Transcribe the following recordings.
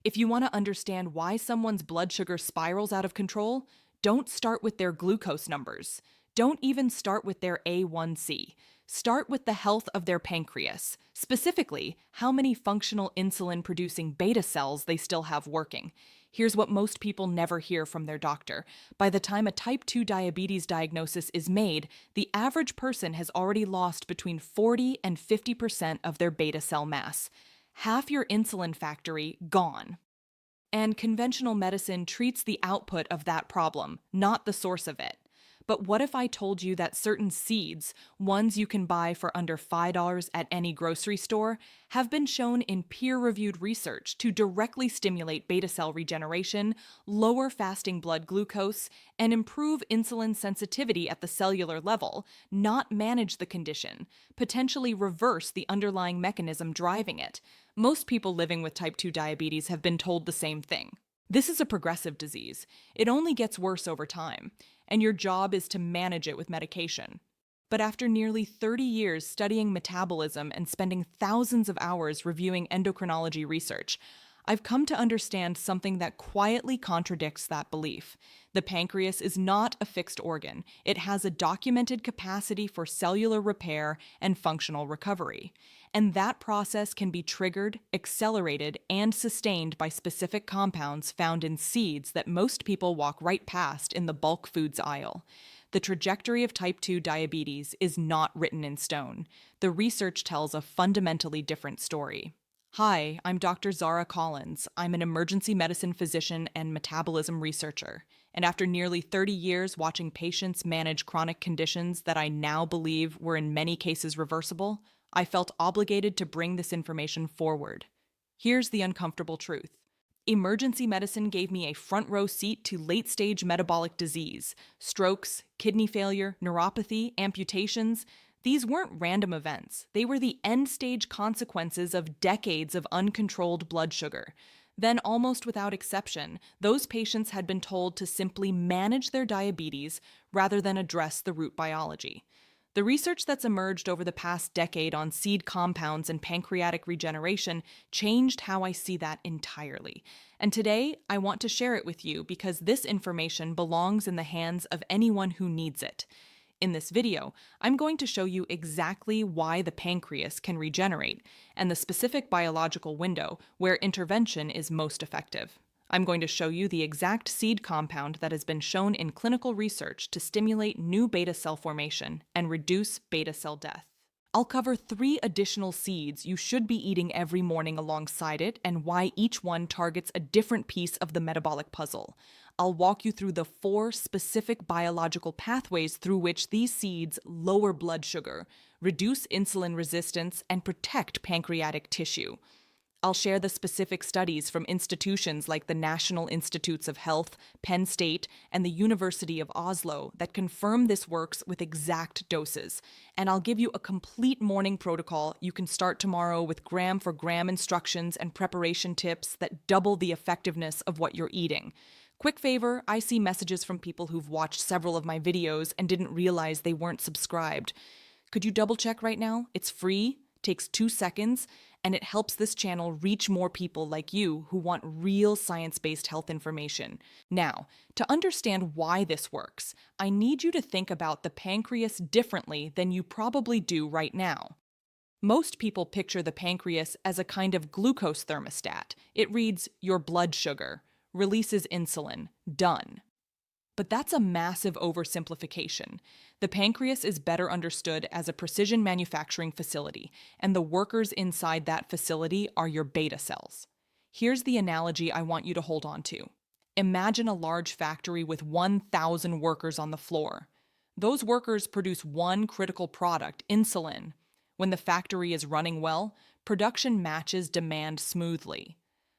If you want to understand why someone's blood sugar spirals out of control, don't start with their glucose numbers. Don't even start with their A1C. Start with the health of their pancreas, specifically how many functional insulin-producing beta cells they still have working. Here's what most people never hear from their doctor. By the time a type 2 diabetes diagnosis is made, the average person has already lost between 40 and 50% of their beta cell mass. Half your insulin factory gone. And conventional medicine treats the output of that problem, not the source of it. But what if I told you that certain seeds, ones you can buy for under $5 at any grocery store, have been shown in peer-reviewed research to directly stimulate beta cell regeneration, lower fasting blood glucose, and improve insulin sensitivity at the cellular level, not manage the condition, potentially reverse the underlying mechanism driving it? Most people living with type 2 diabetes have been told the same thing. This is a progressive disease. It only gets worse over time, and your job is to manage it with medication. But after nearly 30 years studying metabolism and spending thousands of hours reviewing endocrinology research, I've come to understand something that quietly contradicts that belief. The pancreas is not a fixed organ. It has a documented capacity for cellular repair and functional recovery. And that process can be triggered, accelerated, and sustained by specific compounds found in seeds that most people walk right past in the bulk foods aisle. The trajectory of type 2 diabetes is not written in stone. The research tells a fundamentally different story. Hi, I'm Dr. Zara.Collins. I'm an emergency medicine physician and metabolism researcher. And after nearly 30 years watching patients manage chronic conditions that I now believe were in many cases reversible, I felt obligated to bring this information forward. Here's the uncomfortable truth. Emergency medicine gave me a front row seat to late-stage metabolic disease, strokes, kidney failure, neuropathy, amputations. These weren't random events. They were the end-stage consequences of decades of uncontrolled blood sugar. Then, almost without exception, those patients had been told to simply manage their diabetes rather than address the root biology. The research that's emerged over the past decade on seed compounds and pancreatic regeneration changed how I see that entirely. And today, I want to share it with you because this information belongs in the hands of anyone who needs it. In this video, I'm going to show you exactly why the pancreas can regenerate and the specific biological window where intervention is most effective. I'm going to show you the exact seed compound that has been shown in clinical research to stimulate new beta cell formation and reduce beta cell death. I'll cover 3 additional seeds you should be eating every morning alongside it and why each one targets a different piece of the metabolic puzzle. I'll walk you through the 4 specific biological pathways through which these seeds lower blood sugar, reduce insulin resistance, and protect pancreatic tissue. I'll share the specific studies from institutions like the National Institutes of Health, Penn State, and the University of Oslo that confirm this works with exact doses. And I'll give you a complete morning protocol you can start tomorrow with gram-for-gram instructions and preparation tips that double the effectiveness of what you're eating. Quick favor, I see messages from people who've watched several of my videos and didn't realize they weren't subscribed. Could you double check right now? It's free, takes 2 seconds, and it helps this channel reach more people like you who want real science-based health information. Now, to understand why this works, I need you to think about the pancreas differently than you probably do right now. Most people picture the pancreas as a kind of glucose thermostat. It reads, your blood sugar, releases insulin, done. But that's a massive oversimplification. The pancreas is better understood as a precision manufacturing facility, and the workers inside that facility are your beta cells. Here's the analogy I want you to hold on to. Imagine a large factory with 1,000 workers on the floor. Those workers produce one critical product, insulin. When the factory is running well, production matches demand smoothly.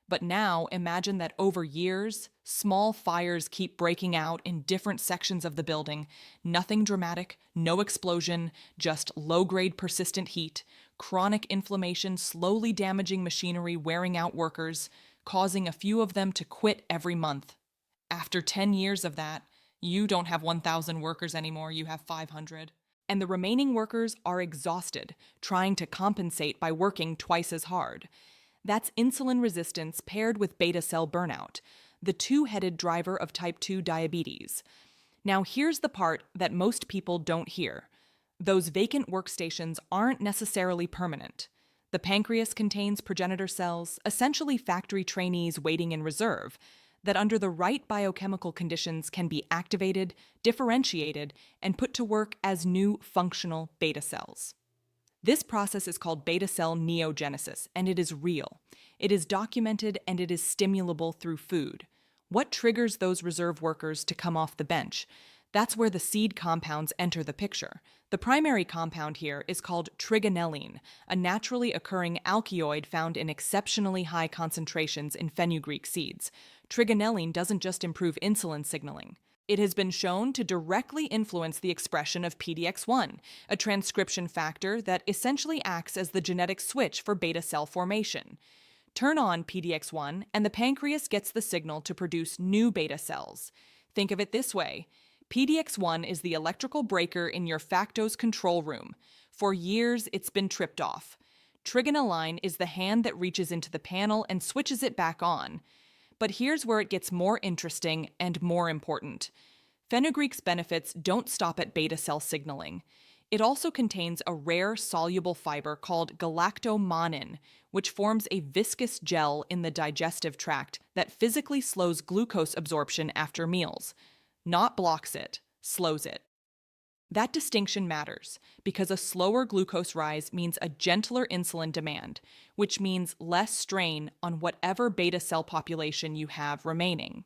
But now imagine that over years, small fires keep breaking out in different sections of the building. Nothing dramatic, no explosion, just low-grade persistent heat, chronic inflammation slowly damaging machinery, wearing out workers, causing a few of them to quit every month. After 10 years of that, you don't have 1,000 workers anymore, you have 500. And the remaining workers are exhausted, trying to compensate by working twice as hard. That's insulin resistance paired with beta cell burnout, the two-headed driver of type 2 diabetes. Now, here's the part that most people don't hear. Those vacant workstations aren't necessarily permanent. The pancreas contains progenitor cells, essentially factory trainees waiting in reserve, that under the right biochemical conditions can be activated, differentiated, and put to work as new functional beta cells. This process is called beta cell neogenesis, and it is real. It is documented and it is stimulable through food. What triggers those reserve workers to come off the bench? That's where the seed compounds enter the picture. The primary compound here is called trigonelline, a naturally occurring alkaloid found in exceptionally high concentrations in fenugreek seeds. Trigonelline doesn't just improve insulin signaling. It has been shown to directly influence the expression of PDX1, a transcription factor that essentially acts as the genetic switch for beta cell formation. Turn on PDX1, and the pancreas gets the signal to produce new beta cells. Think of it this way. PDX1 is the electrical breaker in your Factos control room. For years, it's been tripped off. Trigonelline is the hand that reaches into the panel and switches it back on. But here's where it gets more interesting and more important. Fenugreek's benefits don't stop at beta cell signaling. It also contains a rare soluble fiber called galactomannan, which forms a viscous gel in the digestive tract that physically slows glucose absorption after meals. Not blocks it, slows it. That distinction matters because a slower glucose rise means a gentler insulin demand, which means less strain on whatever beta cell population you have remaining.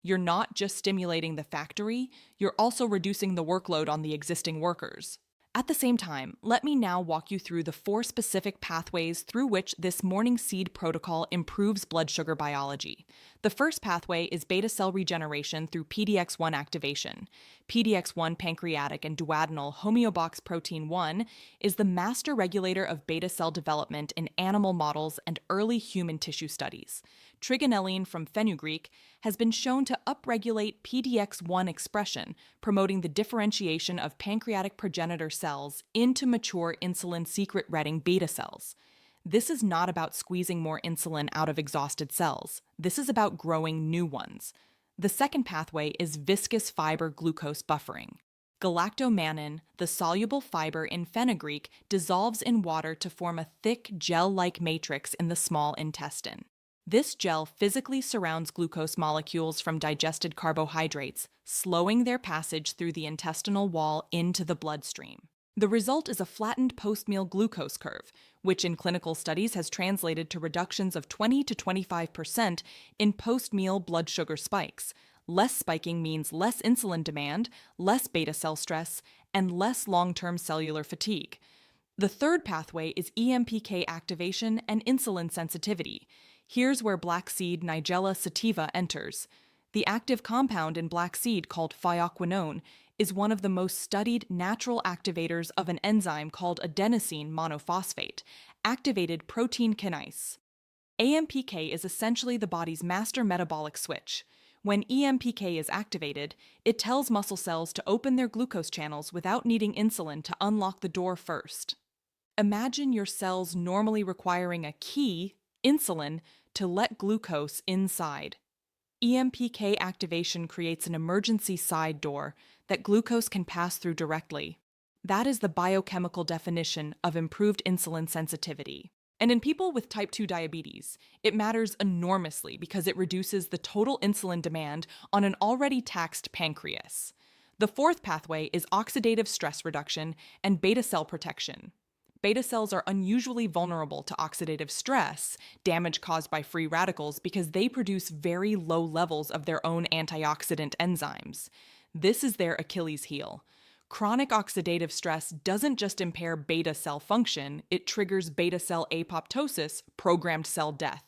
You're not just stimulating the factory, you're also reducing the workload on the existing workers. At the same time, let me now walk you through the 4 specific pathways through which this morning seed protocol improves blood sugar biology. The first pathway is beta cell regeneration through PDX1 activation. PDX1 pancreatic and duodenal homeobox protein 1 is the master regulator of beta cell development in animal models and early human tissue studies. Trigonelline from fenugreek has been shown to upregulate PDX1 expression, promoting the differentiation of pancreatic progenitor cells into mature insulin-secret-reading beta cells. This is not about squeezing more insulin out of exhausted cells. This is about growing new ones. The second pathway is viscous fiber glucose buffering. Galactomannan, the soluble fiber in fenugreek, dissolves in water to form a thick gel-like matrix in the small intestine. This gel physically surrounds glucose molecules from digested carbohydrates, slowing their passage through the intestinal wall into the bloodstream. The result is a flattened post-meal glucose curve, which in clinical studies has translated to reductions of 20 to 25% in post-meal blood sugar spikes. Less spiking means less insulin demand, less beta cell stress, and less long-term cellular fatigue. The third pathway is EMPK activation and insulin sensitivity. Here's where black seed Nigella sativa enters. The active compound in black seed, called phioquinone, is one of the most studied natural activators of an enzyme called adenosine monophosphate, activated protein kinase. AMPK is essentially the body's master metabolic switch. When EMPK is activated, it tells muscle cells to open their glucose channels without needing insulin to unlock the door first. Imagine your cells normally requiring a key, insulin, to let glucose inside. EMPK activation creates an emergency side door that glucose can pass through directly. That is the biochemical definition of improved insulin sensitivity. And in people with type 2 diabetes, it matters enormously because it reduces the total insulin demand on an already taxed pancreas. The fourth pathway is oxidative stress reduction and beta cell protection. Beta cells are unusually vulnerable to oxidative stress, damage caused by free radicals, because they produce very low levels of their own antioxidant enzymes. This is their Achilles heel. Chronic oxidative stress doesn't just impair beta cell function, it triggers beta cell apoptosis, programmed cell death.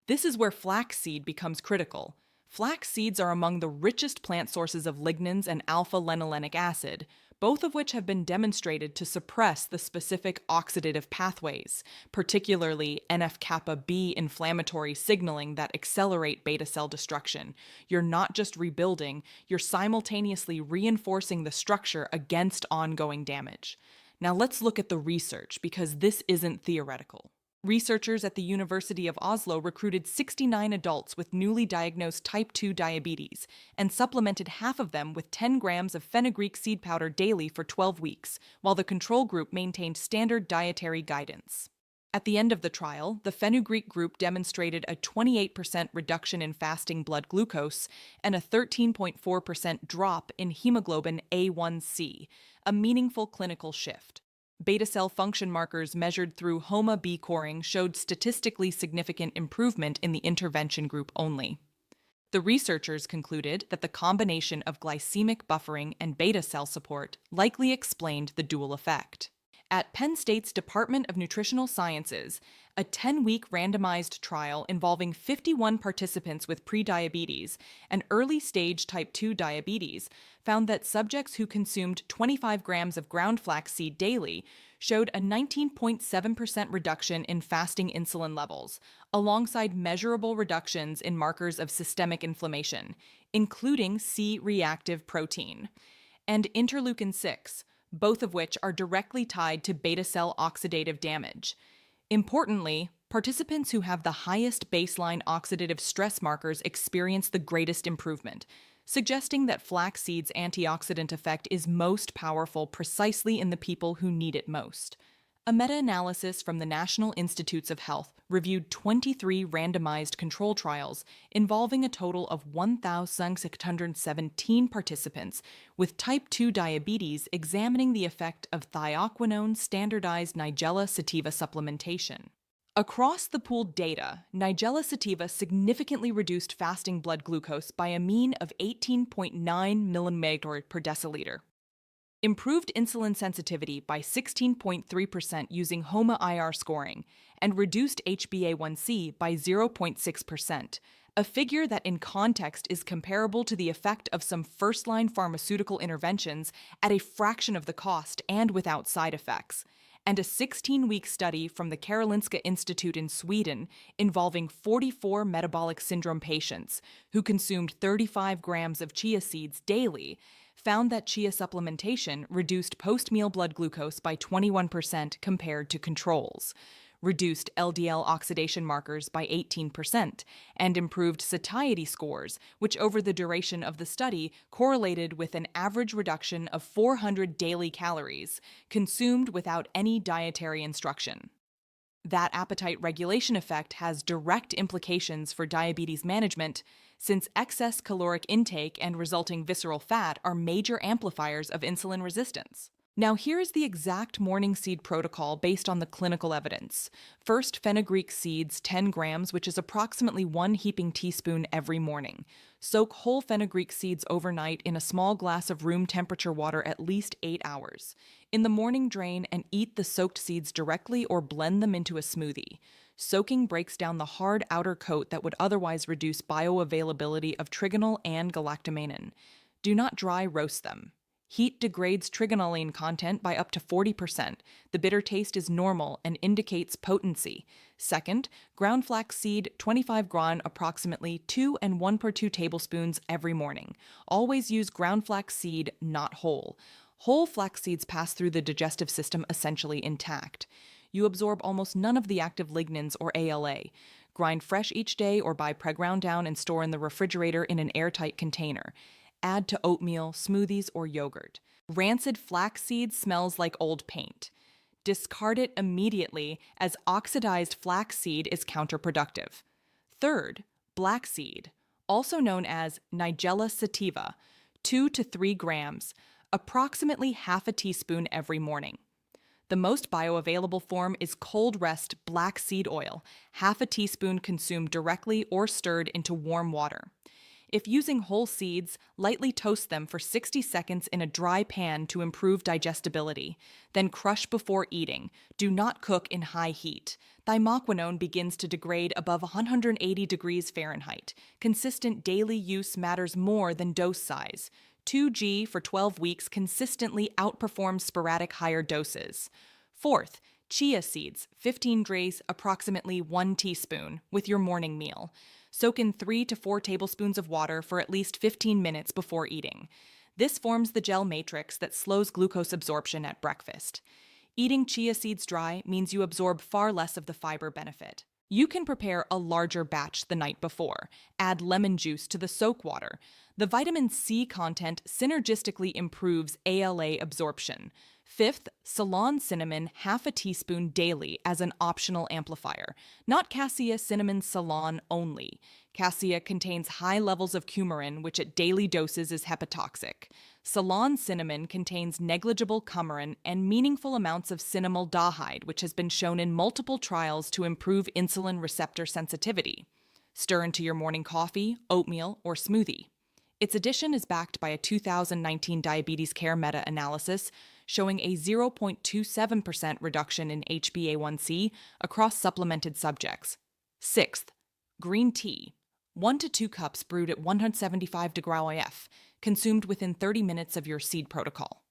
This is where flaxseed becomes critical. Flax seeds are among the richest plant sources of lignans and alpha-linolenic acid, both of which have been demonstrated to suppress the specific oxidative pathways, particularly NF-kappa B inflammatory signaling that accelerate beta cell destruction. You're not just rebuilding, you're simultaneously reinforcing the structure against ongoing damage. Now let's look at the research, because this isn't theoretical. Researchers at the University of Oslo recruited 69 adults with newly diagnosed type 2 diabetes and supplemented half of them with 10 grams of fenugreek seed powder daily for 12 weeks, while the control group maintained standard dietary guidance. At the end of the trial, the fenugreek group demonstrated a 28% reduction in fasting blood glucose and a 13.4% drop in hemoglobin A1C, a meaningful clinical shift. Beta cell function markers measured through HOMA-B coring showed statistically significant improvement in the intervention group only. The researchers concluded that the combination of glycemic buffering and beta cell support likely explained the dual effect. At Penn State's Department of Nutritional Sciences, a 10-week randomized trial involving 51 participants with prediabetes and early-stage type 2 diabetes found that subjects who consumed 25 grams of ground flaxseed daily showed a 19.7% reduction in fasting insulin levels, alongside measurable reductions in markers of systemic inflammation, including C-reactive protein, and interleukin-6, both of which are directly tied to beta cell oxidative damage. Importantly, participants who have the highest baseline oxidative stress markers experience the greatest improvement, suggesting that flaxseed's antioxidant effect is most powerful precisely in the people who need it most. A meta-analysis from the National Institutes of Health reviewed 23 randomized control trials involving a total of 1,617 participants with type 2 diabetes examining the effect of thioquinone standardized Nigella sativa supplementation. Across the pooled data, Nigella sativa significantly reduced fasting blood glucose by a mean of 18.9 mmHg per deciliter, improved insulin sensitivity by 16.3% using HOMA-IR scoring, and reduced HbA1c by 0.6%, a figure that in context is comparable to the effect of some first-line pharmaceutical interventions at a fraction of the cost and without side effects, and a 16-week study from the Karolinska Institute in Sweden involving 44 metabolic syndrome patients who consumed 35 grams of chia seeds daily found that chia supplementation reduced post-meal blood glucose by 21% compared to controls, reduced LDL oxidation markers by 18%, and improved satiety scores, which over the duration of the study correlated with an average reduction of 400 daily calories consumed without any dietary instruction. That appetite regulation effect has direct implications for diabetes management, since excess caloric intake and resulting visceral fat are major amplifiers of insulin resistance. Now, here is the exact morning seed protocol based on the clinical evidence. First, fenugreek seeds, 10 grams, which is approximately 1 heaping teaspoon every morning. Soak whole fenugreek seeds overnight in a small glass of room temperature water at least 8 hours. In the morning, drain and eat the soaked seeds directly or blend them into a smoothie. Soaking breaks down the hard outer coat that would otherwise reduce bioavailability of trigonal and galactomannan. Do not dry roast them. Heat degrades trigonolene content by up to 40%. The bitter taste is normal and indicates potency. Second, ground flaxseed, 25 gr, approximately 2 and 1/2 tablespoons every morning. Always use ground flaxseed, not whole. Whole flax seeds pass through the digestive system essentially intact. You absorb almost none of the active lignans or ALA. Grind fresh each day or buy pre-ground down and store in the refrigerator in an airtight container. Add to oatmeal, smoothies, or yogurt. Rancid flax seed smells like old paint. Discard it immediately, as oxidized flax seed is counterproductive. Third, black seed, also known as Nigella sativa, 2 to 3 grams, approximately half a teaspoon every morning. The most bioavailable form is cold-rest black seed oil, half a teaspoon consumed directly or stirred into warm water. If using whole seeds, lightly toast them for 60 seconds in a dry pan to improve digestibility. Then crush before eating. Do not cook in high heat. Thymoquinone begins to degrade above 180 degrees Fahrenheit. Consistent daily use matters more than dose size. 2g for 12 weeks consistently outperforms sporadic higher doses. Fourth, chia seeds, 15 grains, approximately 1 teaspoon, with your morning meal. Soak in 3 to 4 tablespoons of water for at least 15 minutes before eating. This forms the gel matrix that slows glucose absorption at breakfast. Eating chia seeds dry means you absorb far less of the fiber benefit. You can prepare a larger batch the night before. Add lemon juice to the soak water. The vitamin C content synergistically improves ALA absorption. Fifth, Ceylon cinnamon half a teaspoon daily as an optional amplifier. Not cassia cinnamon Ceylon only. Cassia contains high levels of coumarin, which at daily doses is hepatotoxic. Ceylon cinnamon contains negligible coumarin and meaningful amounts of cinnamaldehyde, which has been shown in multiple trials to improve insulin receptor sensitivity. Stir into your morning coffee, oatmeal, or smoothie. Its addition is backed by a 2019 Diabetes Care meta-analysis showing a 0.27% reduction in HbA1c across supplemented subjects. Sixth, green tea. 1 to 2 cups brewed at 175 degrees F, consumed within 30 minutes of your seed protocol.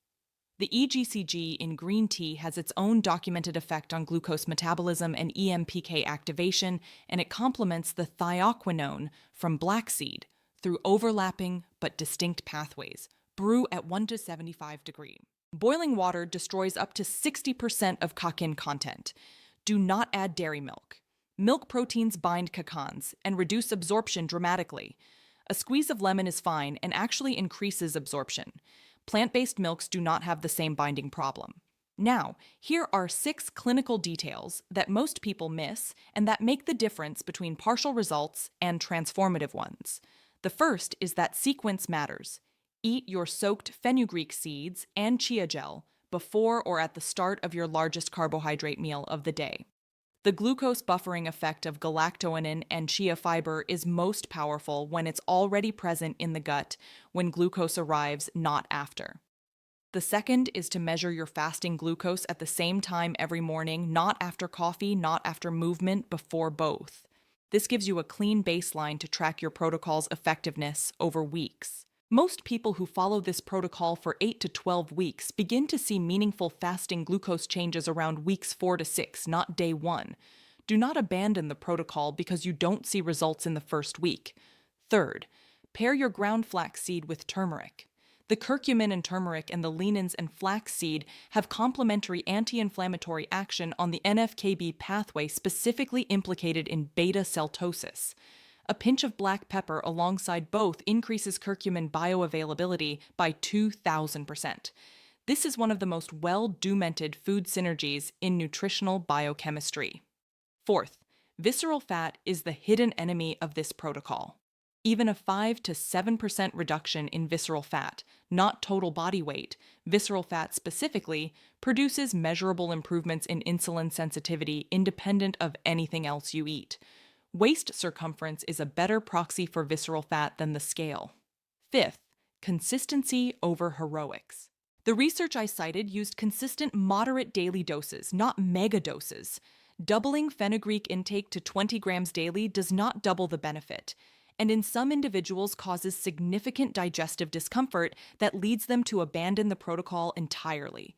The EGCG in green tea has its own documented effect on glucose metabolism and EMPK activation, and it complements the thioquinone from black seed through overlapping but distinct pathways. Brew at 1 to 75 degrees. Boiling water destroys up to 60% of casein content. Do not add dairy milk. Milk proteins bind caseins and reduce absorption dramatically. A squeeze of lemon is fine and actually increases absorption. Plant-based milks do not have the same binding problem. Now, here are 6 clinical details that most people miss and that make the difference between partial results and transformative ones. The first is that sequence matters. Eat your soaked fenugreek seeds and chia gel before or at the start of your largest carbohydrate meal of the day. The glucose buffering effect of galactoinin and chia fiber is most powerful when it's already present in the gut when glucose arrives, not after. The second is to measure your fasting glucose at the same time every morning, not after coffee, not after movement, before both. This gives you a clean baseline to track your protocol's effectiveness over weeks. Most people who follow this protocol for 8 to 12 weeks begin to see meaningful fasting glucose changes around weeks 4 to 6, not day 1. Do not abandon the protocol because you don't see results in the first week. Third, pair your ground flaxseed with turmeric. The curcumin in turmeric and the lignans and flaxseed have complementary anti-inflammatory action on the NF-κB pathway specifically implicated in beta-celtosis. A pinch of black pepper alongside both increases curcumin bioavailability by 2,000%. This is one of the most well-documented food synergies in nutritional biochemistry. Fourth, visceral fat is the hidden enemy of this protocol. Even a 5 to 7% reduction in visceral fat, not total body weight, visceral fat specifically, produces measurable improvements in insulin sensitivity independent of anything else you eat. Waist circumference is a better proxy for visceral fat than the scale. Fifth, consistency over heroics. The research I cited used consistent moderate daily doses, not mega doses. Doubling fenugreek intake to 20 grams daily does not double the benefit, and in some individuals causes significant digestive discomfort that leads them to abandon the protocol entirely.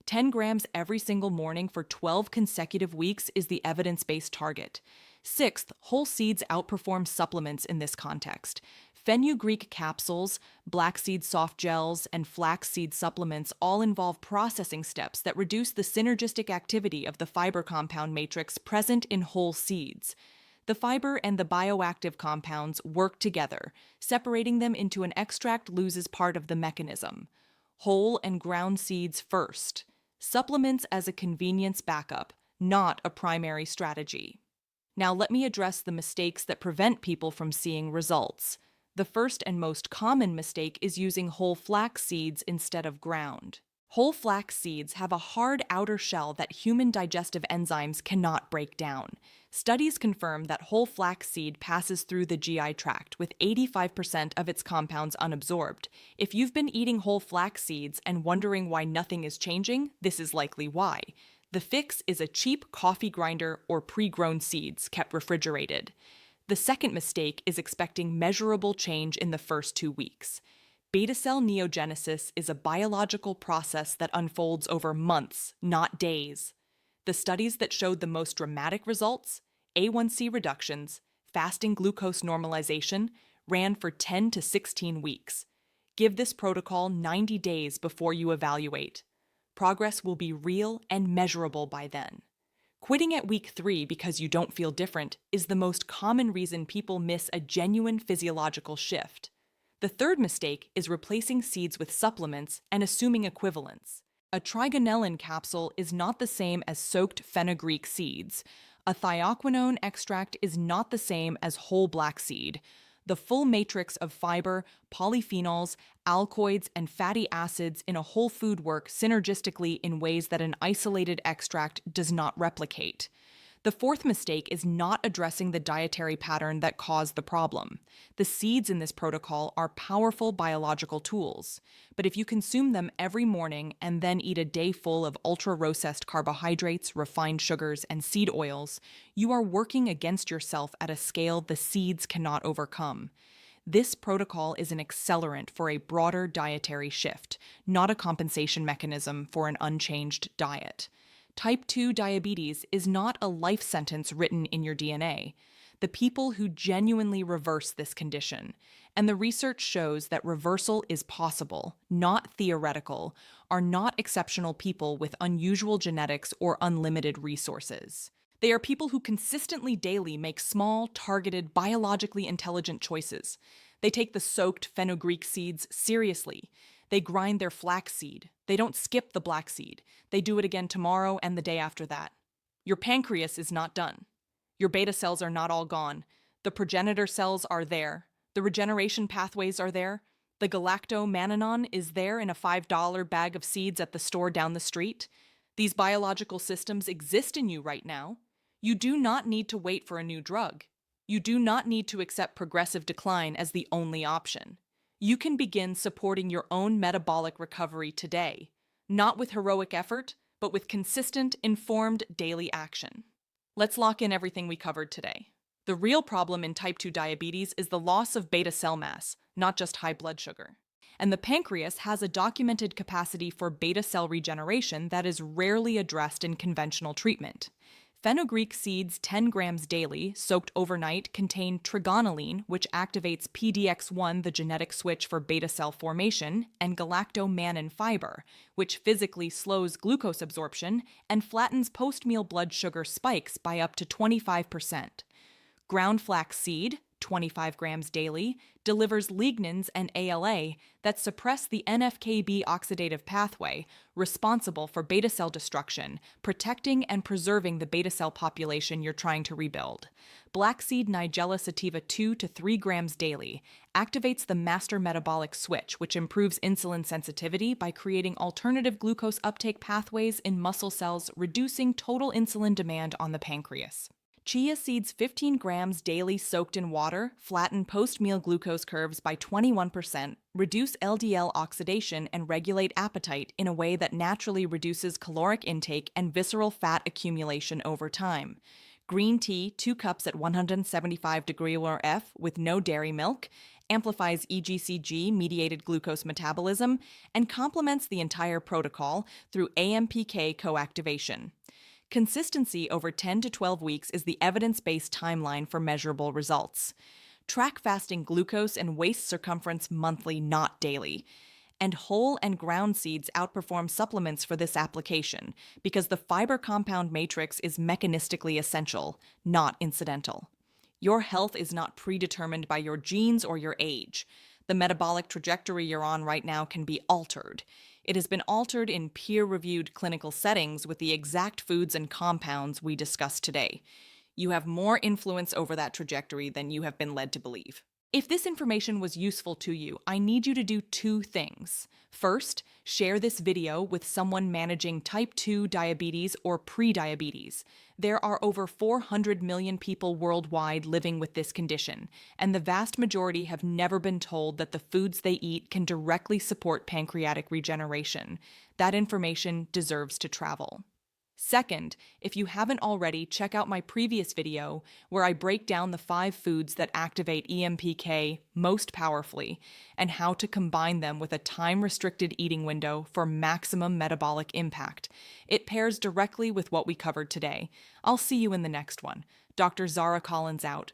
10 grams every single morning for 12 consecutive weeks is the evidence-based target. Sixth, whole seeds outperform supplements in this context. Fenugreek capsules, black seed soft gels, and flax seed supplements all involve processing steps that reduce the synergistic activity of the fiber compound matrix present in whole seeds. The fiber and the bioactive compounds work together, separating them into an extract loses part of the mechanism. Whole and ground seeds first. Supplements as a convenience backup, not a primary strategy. Now let me address the mistakes that prevent people from seeing results. The first and most common mistake is using whole flax seeds instead of ground. Whole flax seeds have a hard outer shell that human digestive enzymes cannot break down. Studies confirm that whole flax seed passes through the GI tract with 85% of its compounds unabsorbed. If you've been eating whole flax seeds and wondering why nothing is changing, this is likely why. The fix is a cheap coffee grinder or pre-grown seeds kept refrigerated. The second mistake is expecting measurable change in the first 2 weeks. Beta cell neogenesis is a biological process that unfolds over months, not days. The studies that showed the most dramatic results, A1C reductions, fasting glucose normalization, ran for 10 to 16 weeks. Give this protocol 90 days before you evaluate. Progress will be real and measurable by then. Quitting at week 3 because you don't feel different is the most common reason people miss a genuine physiological shift. The third mistake is replacing seeds with supplements and assuming equivalence. A trigonelline capsule is not the same as soaked fenugreek seeds. A thioquinone extract is not the same as whole black seed. The full matrix of fiber, polyphenols, alkaloids, and fatty acids in a whole food work synergistically in ways that an isolated extract does not replicate. The fourth mistake is not addressing the dietary pattern that caused the problem. The seeds in this protocol are powerful biological tools, but if you consume them every morning and then eat a day full of ultra-processed carbohydrates, refined sugars, and seed oils, you are working against yourself at a scale the seeds cannot overcome. This protocol is an accelerant for a broader dietary shift, not a compensation mechanism for an unchanged diet. Type 2 diabetes is not a life sentence written in your DNA. The people who genuinely reverse this condition, and the research shows that reversal is possible, not theoretical, are not exceptional people with unusual genetics or unlimited resources. They are people who consistently daily make small, targeted, biologically intelligent choices. They take the soaked fenugreek seeds seriously. They grind their flaxseed. They don't skip the black seed. They do it again tomorrow and the day after that. Your pancreas is not done. Your beta cells are not all gone. The progenitor cells are there. The regeneration pathways are there. The galactomannanon is there in a $5 bag of seeds at the store down the street. These biological systems exist in you right now. You do not need to wait for a new drug. You do not need to accept progressive decline as the only option. You can begin supporting your own metabolic recovery today, not with heroic effort, but with consistent, informed daily action. Let's lock in everything we covered today. The real problem in type 2 diabetes is the loss of beta cell mass, not just high blood sugar. And the pancreas has a documented capacity for beta cell regeneration that is rarely addressed in conventional treatment. Fenugreek seeds 10 grams daily, soaked overnight, contain trigonelline, which activates PDX1, the genetic switch for beta cell formation, and galactomannan fiber, which physically slows glucose absorption and flattens post-meal blood sugar spikes by up to 25%. Ground flax seed, 25 grams daily, delivers lignans and ALA that suppress the NFKB oxidative pathway responsible for beta cell destruction, protecting and preserving the beta cell population you're trying to rebuild. Black seed Nigella sativa 2 to 3 grams daily activates the master metabolic switch, which improves insulin sensitivity by creating alternative glucose uptake pathways in muscle cells, reducing total insulin demand on the pancreas. Chia seeds 15 grams daily soaked in water flatten post-meal glucose curves by 21%, reduce LDL oxidation, and regulate appetite in a way that naturally reduces caloric intake and visceral fat accumulation over time. Green tea, 2 cups at 175 degree F with no dairy milk, amplifies EGCG-mediated glucose metabolism, and complements the entire protocol through AMPK coactivation. Consistency over 10 to 12 weeks is the evidence-based timeline for measurable results. Track fasting glucose and waist circumference monthly, not daily. And whole and ground seeds outperform supplements for this application because the fiber compound matrix is mechanistically essential, not incidental. Your health is not predetermined by your genes or your age. The metabolic trajectory you're on right now can be altered. It has been altered in peer-reviewed clinical settings with the exact foods and compounds we discussed today. You have more influence over that trajectory than you have been led to believe. If this information was useful to you, I need you to do 2 things. First, share this video with someone managing type 2 diabetes or prediabetes. There are over 400 million people worldwide living with this condition, and the vast majority have never been told that the foods they eat can directly support pancreatic regeneration. That information deserves to travel. Second, if you haven't already, check out my previous video where I break down the 5 foods that activate EMPK most powerfully and how to combine them with a time-restricted eating window for maximum metabolic impact. It pairs directly with what we covered today. I'll see you in the next one. Dr. Zara Collins out.